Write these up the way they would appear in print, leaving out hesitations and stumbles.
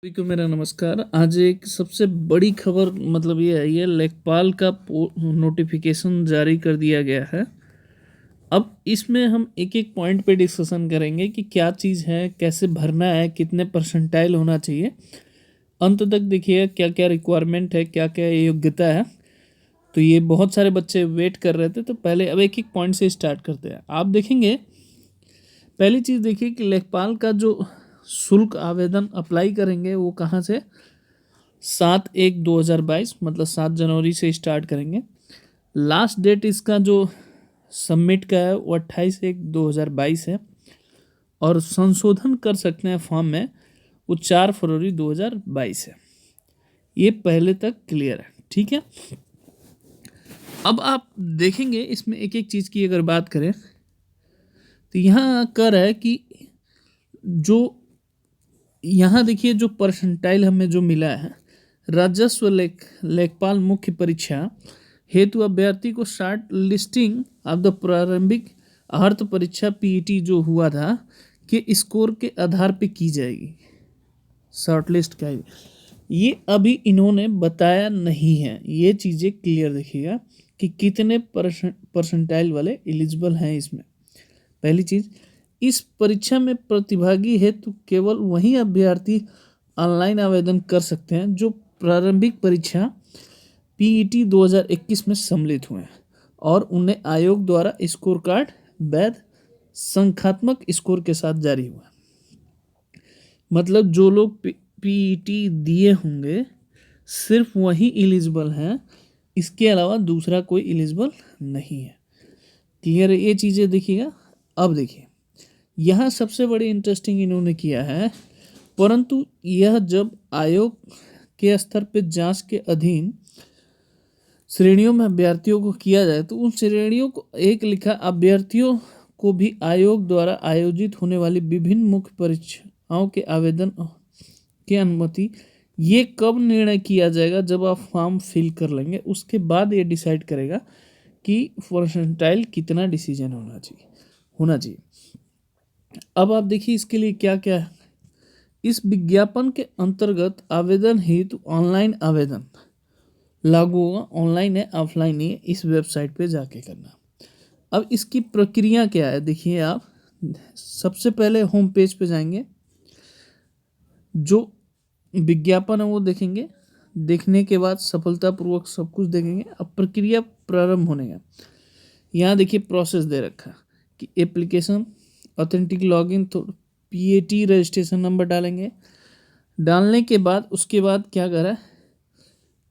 सभी को मेरा नमस्कार। आज एक सबसे बड़ी खबर मतलब ये आई है, लेखपाल का नोटिफिकेशन जारी कर दिया गया है। अब इसमें हम एक एक पॉइंट पे डिस्कशन करेंगे कि क्या चीज़ है, कैसे भरना है, कितने परसेंटाइल होना चाहिए। अंत तक देखिए क्या क्या रिक्वायरमेंट है, क्या क्या योग्यता है। तो ये बहुत सारे बच्चे वेट कर रहे थे, तो पहले अब एक एक पॉइंट से स्टार्ट करते हैं। आप देखेंगे, पहली चीज़ देखिए कि लेखपाल का जो शुल्क आवेदन अप्लाई करेंगे वो कहाँ से, 7/1/2022 मतलब 7 जनवरी से स्टार्ट करेंगे। लास्ट डेट इसका जो सबमिट का है वो 28/1/2022 है। और संशोधन कर सकते हैं फॉर्म में, वो 4 फरवरी 2022 है। ये पहले तक क्लियर है, ठीक है। अब आप देखेंगे इसमें एक एक चीज़ की अगर बात करें तो यहाँ कर है कि जो यहाँ देखिए जो परसेंटाइल हमें जो मिला है, राजस्व लेखपाल मुख्य परीक्षा हेतु अभ्यर्थी को शॉर्ट लिस्टिंग ऑफ द प्रारंभिक अर्थ परीक्षा पीईटी जो हुआ था के स्कोर के आधार पे की जाएगी। शॉर्ट लिस्ट का ये अभी इन्होंने बताया नहीं है। ये चीज़ें क्लियर देखिएगा कि कितने परसेंटाइल वाले एलिजिबल हैं इसमें। पहली चीज़, इस परीक्षा में प्रतिभागी है तो केवल वही अभ्यर्थी ऑनलाइन आवेदन कर सकते हैं जो प्रारंभिक परीक्षा पीईटी 2021 में सम्मिलित हुए हैं और उन्हें आयोग द्वारा स्कोर कार्ड वैध संख्यात्मक स्कोर के साथ जारी हुआ। मतलब जो लोग पीईटी दिए होंगे सिर्फ वही एलिजिबल हैं, इसके अलावा दूसरा कोई एलिजिबल नहीं है। क्लियर है ये चीज़ें देखिएगा। अब देखिए यहाँ सबसे बड़ी इंटरेस्टिंग इन्होंने किया है, परंतु यह जब आयोग के स्तर पर जांच के अधीन श्रेणियों में अभ्यर्थियों को किया जाए तो उन श्रेणियों को एक लिखा अभ्यर्थियों को भी आयोग द्वारा आयोजित होने वाली विभिन्न मुख्य परीक्षाओं के आवेदन की अनुमति। ये कब निर्णय किया जाएगा, जब आप फॉर्म फिल कर लेंगे उसके बाद ये डिसाइड करेगा कि परसेंटाइल कितना डिसीजन होना चाहिए। अब आप देखिए इसके लिए क्या क्या है। इस विज्ञापन के अंतर्गत आवेदन हेतु ऑनलाइन आवेदन लागू होगा। ऑनलाइन है ऑफलाइन है, इस वेबसाइट पे जाके करना। अब इसकी प्रक्रिया क्या है देखिए, आप सबसे पहले होम पेज पे जाएंगे, जो विज्ञापन है वो देखेंगे। देखने के बाद सफलतापूर्वक सब कुछ देखेंगे। अब प्रक्रिया प्रारंभ होने का यहाँ देखिए प्रोसेस दे रखा है कि एप्लीकेशन ऑथेंटिक लॉगिन, तो पीएटी रजिस्ट्रेशन नंबर डालेंगे। डालने के बाद उसके बाद क्या करा,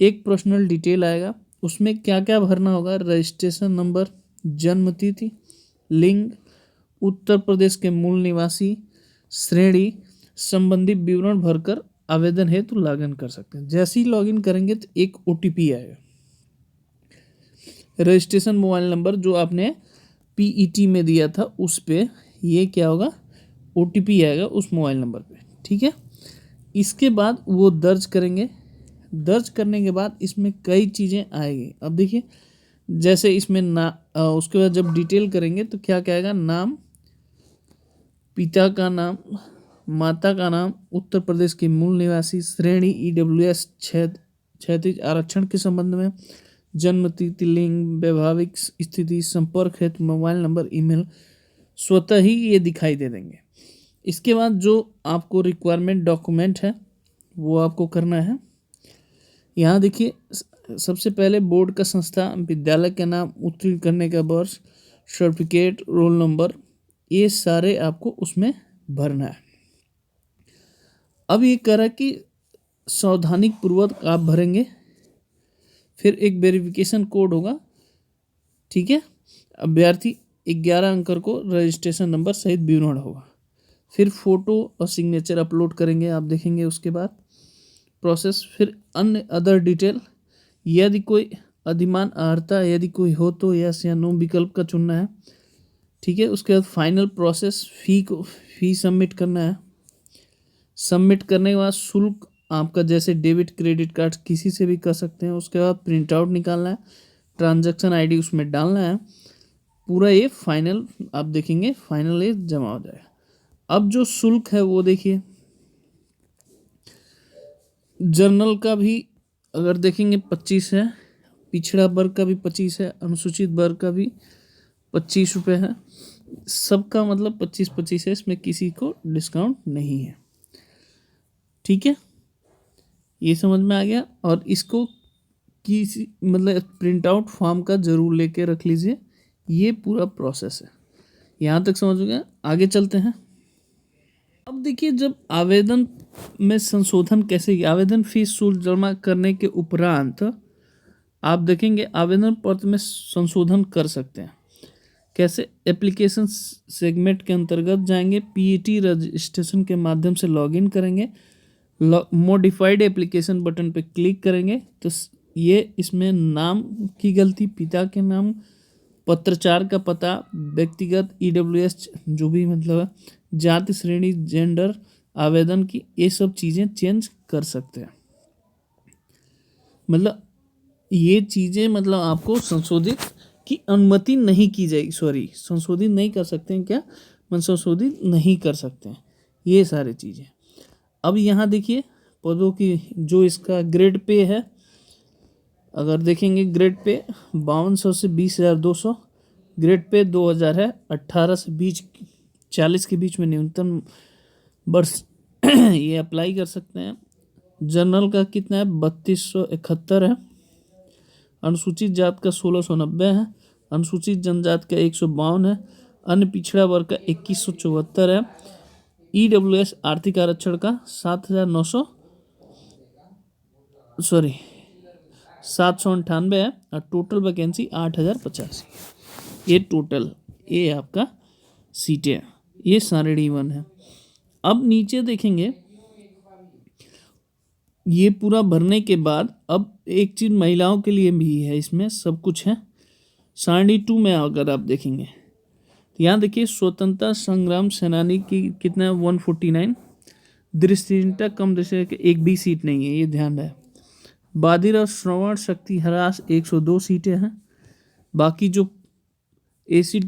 एक पर्सनल डिटेल आएगा, उसमें क्या क्या भरना होगा, रजिस्ट्रेशन नंबर, जन्म तिथि, लिंग, उत्तर प्रदेश के मूल निवासी, श्रेणी संबंधी विवरण भरकर आवेदन है तो लॉगिन कर सकते हैं। जैसे ही लॉगिन करेंगे तो एक ओटीपी आएगा, रजिस्ट्रेशन मोबाइल नंबर जो आपने पीईटी में दिया था उस पे ये क्या होगा, ओटीपी आएगा उस मोबाइल नंबर पे, ठीक है। इसके बाद वो दर्ज करेंगे। दर्ज करने के बाद इसमें कई चीज़ें आएगी। अब देखिए जैसे इसमें उसके बाद जब डिटेल करेंगे तो क्या क्या आएगा, नाम, पिता का नाम, माता का नाम, उत्तर प्रदेश के मूल निवासी, श्रेणी ईडब्ल्यूएस क्षैतिज आरक्षण के संबंध में, जन्म तिथि, लिंग, वैवाहिक स्थिति, संपर्क हेतु मोबाइल नंबर, ईमेल, स्वतः ही ये दिखाई दे देंगे। इसके बाद जो आपको रिक्वायरमेंट डॉक्यूमेंट है वो आपको करना है। यहाँ देखिए सबसे पहले बोर्ड का संस्था, विद्यालय का नाम, उत्तीर्ण करने का वर्ष, सर्टिफिकेट, रोल नंबर, ये सारे आपको उसमें भरना है। अब ये कह रहा है कि सावधानी पूर्वक आप भरेंगे। फिर एक वेरिफिकेशन कोड होगा, ठीक है। अभ्यर्थी 11 अंक को रजिस्ट्रेशन नंबर सहित विवरण होगा। फिर फोटो और सिग्नेचर अपलोड करेंगे, आप देखेंगे उसके बाद प्रोसेस। फिर अन्य अदर डिटेल, यदि कोई अधिमान अर्हता यदि कोई हो तो यस या नो विकल्प का चुनना है, ठीक है। उसके बाद फाइनल प्रोसेस, फी सबमिट करना है। सबमिट करने के बाद शुल्क आपका जैसे डेबिट क्रेडिट कार्ड किसी से भी कर सकते हैं। उसके बाद प्रिंट आउट निकालना है, ट्रांजैक्शन आईडी उसमें डालना है। पूरा ये फाइनल आप देखेंगे, फाइनल ये जमा हो जाएगा। अब जो शुल्क है वो देखिए, जर्नल का भी अगर देखेंगे 25 है, पिछड़ा वर्ग का भी 25 है, अनुसूचित वर्ग का भी 25 रुपये है। सबका मतलब 25-25 है, इसमें किसी को डिस्काउंट नहीं है। ठीक है, ये समझ में आ गया। और इसको किसी मतलब प्रिंट आउट फॉर्म का ज़रूर लेके रख लीजिए। ये पूरा प्रोसेस है। यहाँ तक समझ गए, आगे चलते हैं। अब देखिए, जब आवेदन में संशोधन कैसे, आवेदन फीस शुल्क जमा करने के उपरांत आप देखेंगे आवेदन पत्र में संशोधन कर सकते हैं। कैसे? एप्लीकेशन सेगमेंट के अंतर्गत जाएंगे, पीईटी रजिस्ट्रेशन के माध्यम से लॉगिन करेंगे, मॉडिफाइड एप्लीकेशन बटन पे क्लिक करेंगे तो ये इसमें नाम की गलती, पिता के नाम, पत्राचार का पता, व्यक्तिगत ईडब्ल्यूएस जो भी मतलब है, जाति श्रेणी, जेंडर, आवेदन की, ये सब चीज़ें चेंज कर सकते हैं। मतलब ये चीज़ें मतलब आपको संशोधित की अनुमति नहीं की जाएगी, सॉरी संशोधित नहीं कर सकते हैं, क्या संशोधित नहीं कर सकते हैं ये सारी चीज़ें। अब यहाँ देखिए पदों की जो इसका ग्रेड पे है, अगर देखेंगे ग्रेड पे 5200 से 20,200, ग्रेड पे 2000 है, 18 से 40 के बीच में न्यूनतम वर्ष ये अप्लाई कर सकते हैं। जनरल का कितना है? 3271 है। अनुसूचित जात का 1690 है। अनुसूचित जनजाति का 152 है। अन्य पिछड़ा वर्ग का 2174 है। ईडब्ल्यूएस आर्थिक आरक्षण का 798 है और टोटल वैकेंसी 8085। ये टोटल ये आपका सीटें हैं, ये सारे D1 है। अब नीचे देखेंगे, ये पूरा भरने के बाद अब एक चीज़ महिलाओं के लिए भी है, इसमें सब कुछ है। सारणी 2 में अगर आप देखेंगे तो यहाँ देखिए स्वतंत्रता संग्राम सेनानी की कितना है? 149। दृष्टिहीनता कम दृष्टि एक भी सीट नहीं है, ये ध्यान रहे। बाधिर और श्रवण शक्ति ह्रास 102 सीटें हैं। बाकी जो एसी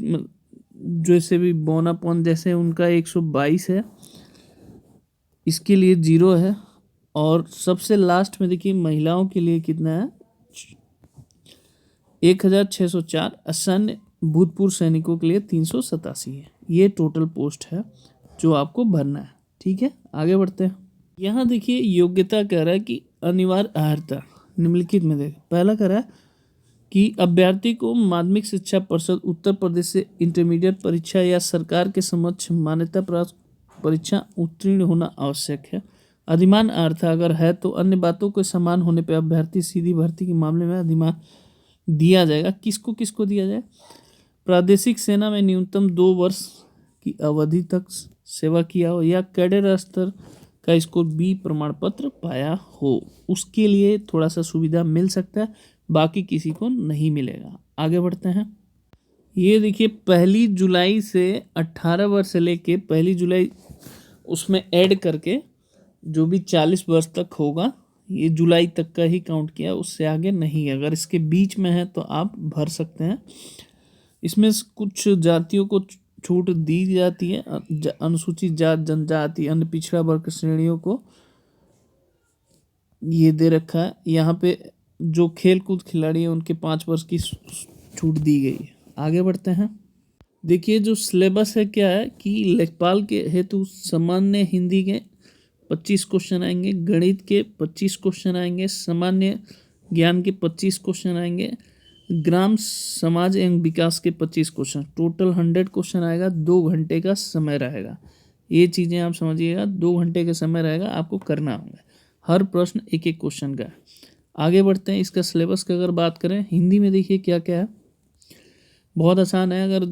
जैसे भी बोनापॉन जैसे उनका 122 है, इसके लिए 0 है। और सबसे लास्ट में देखिए महिलाओं के लिए कितना है? 1604। असैन्य भूतपूर्व सैनिकों के लिए 387 है। ये टोटल पोस्ट है जो आपको भरना है। ठीक है, आगे बढ़ते हैं। यहाँ देखिए योग्यता कह रहा है कि अनिवार्य अर्हता निम्नलिखित में देख, पहला कह रहा है कि अभ्यर्थी को माध्यमिक शिक्षा परिषद उत्तर प्रदेश से इंटरमीडिएट परीक्षा या सरकार के समक्ष मान्यता प्राप्त परीक्षा उत्तीर्ण होना आवश्यक है। अधिमान अर्हता अगर है तो अन्य बातों के समान होने पर अभ्यर्थी सीधी भर्ती के मामले में अधिमान दिया जाएगा। किसको किसको दिया जाए? प्रादेशिक सेना में न्यूनतम 2 वर्ष की अवधि तक सेवा किया हो या कैडेट स्तर का इसको बी प्रमाण पत्र पाया हो, उसके लिए थोड़ा सा सुविधा मिल सकता है, बाकी किसी को नहीं मिलेगा। आगे बढ़ते हैं। ये देखिए 1 जुलाई से 18 वर्ष से लेके 1 जुलाई उसमें ऐड करके जो भी 40 वर्ष तक होगा, ये जुलाई तक का ही काउंट किया, उससे आगे नहीं। अगर इसके बीच में है तो आप भर सकते हैं। इसमें कुछ जातियों को छूट दी जाती है, अनुसूचित जात, जनजाति, अन्य पिछड़ा वर्ग श्रेणियों को ये दे रखा है। यहाँ पे जो खेल कूद खिलाड़ी हैं उनके 5 वर्ष की छूट दी गई है। आगे बढ़ते हैं। देखिए जो सिलेबस है क्या है कि लेखपाल के हेतु सामान्य हिंदी के 25 क्वेश्चन आएंगे, गणित के 25 क्वेश्चन आएंगे, सामान्य ज्ञान के 25 क्वेश्चन आएंगे, ग्राम समाज एवं विकास के 25 क्वेश्चन, टोटल 100 क्वेश्चन आएगा। 2 घंटे का समय रहेगा। ये चीज़ें आप समझिएगा, 2 घंटे का समय रहेगा, आपको करना होगा। हर प्रश्न एक एक क्वेश्चन का है। आगे बढ़ते हैं। इसका सिलेबस की अगर बात करें, हिंदी में देखिए क्या क्या है, बहुत आसान है। अगर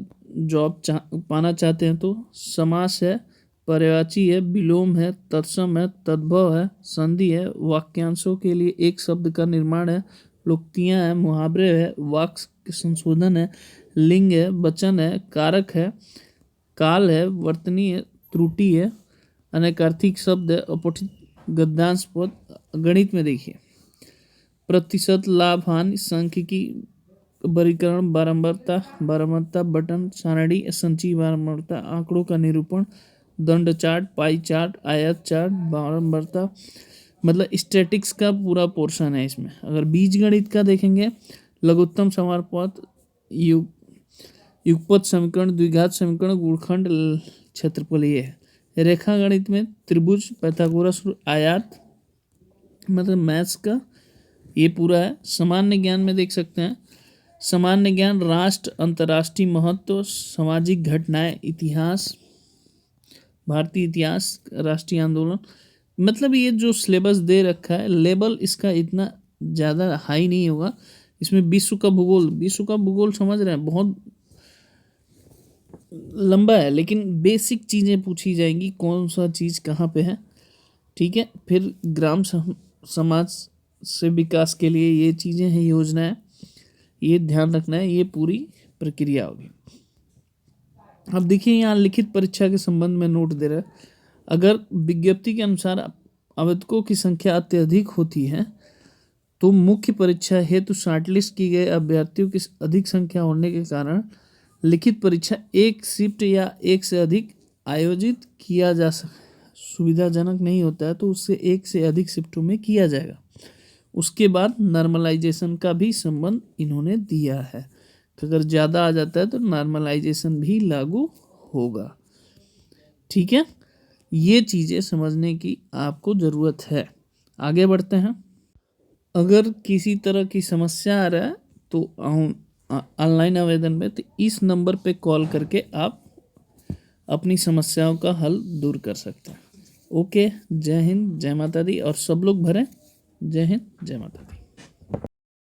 जॉब पाना चाहते हैं तो समास है, पर्यायवाची है, विलोम है, तत्सम है, तद्भव है, संधि है, वाक्यांशों के लिए एक शब्द का निर्माण है, लोकोक्तियाँ हैं, मुहावरे है, वाक्य संशोधन है, लिंग है, वचन है, कारक है, काल है, वर्तनी है, त्रुटि है, अनेकार्थिक शब्द है, अपठित गद्यांश पद। गणित में देखिए प्रतिशत, लाभ, हानि, सांख्यिकी, वर्गीकरण, बारंबारता, बटन, सारणी, संचयी बारंबारता, आंकड़ों का निरूपण, दंड चार्ट, पाई चार्ट, आयत चार्ट, बारंबारता, मतलब स्टैटिक्स का पूरा पोर्शन है इसमें। अगर बीजगणित का देखेंगे, लघुत्तम समानुपात, युगपत समीकरण, द्विघात समीकरण, गुणखंड, क्षेत्रफल, ये है। रेखा गणित में त्रिभुज, पाइथागोरस, आयात, मतलब मैथ्स का ये पूरा है। सामान्य ज्ञान में देख सकते हैं, सामान्य ज्ञान, राष्ट्र, अंतर्राष्ट्रीय महत्व, सामाजिक घटनाएं, इतिहास, भारतीय इतिहास, राष्ट्रीय आंदोलन। मतलब ये जो सिलेबस दे रखा है, लेवल इसका इतना ज़्यादा हाई नहीं होगा। इसमें विश्व का भूगोल, विश्व का भूगोल समझ रहे हैं, बहुत लंबा है, लेकिन बेसिक चीज़ें पूछी जाएंगी, कौन सा चीज़ कहाँ पे है, ठीक है। फिर ग्राम समाज से विकास के लिए ये चीज़ें हैं, योजनाएं, ये ध्यान रखना है, ये पूरी प्रक्रिया होगी। अब देखिए यहाँ लिखित परीक्षा के संबंध में नोट दे रहा है, अगर विज्ञप्ति के अनुसार आवेदकों की संख्या अत्यधिक होती है तो मुख्य परीक्षा हेतु शॉर्टलिस्ट की गए अभ्यर्थियों की अधिक संख्या होने के कारण लिखित परीक्षा एक शिफ्ट या एक से अधिक आयोजित किया जा सुविधाजनक नहीं होता है तो उससे एक से अधिक शिफ्टों में किया जाएगा। उसके बाद नॉर्मलाइजेशन का भी संबंध इन्होंने दिया है, तो अगर ज़्यादा आ जाता है तो नॉर्मलाइजेशन भी लागू होगा, ठीक है। ये चीज़ें समझने की आपको ज़रूरत है। आगे बढ़ते हैं। अगर किसी तरह की समस्या आ रहा है तो ऑनलाइन आवेदन में, तो इस नंबर पे कॉल करके आप अपनी समस्याओं का हल दूर कर सकते हैं। ओके, जय हिंद, जय माता दी, और सब लोग भरें। जय हिंद, जय माता दी।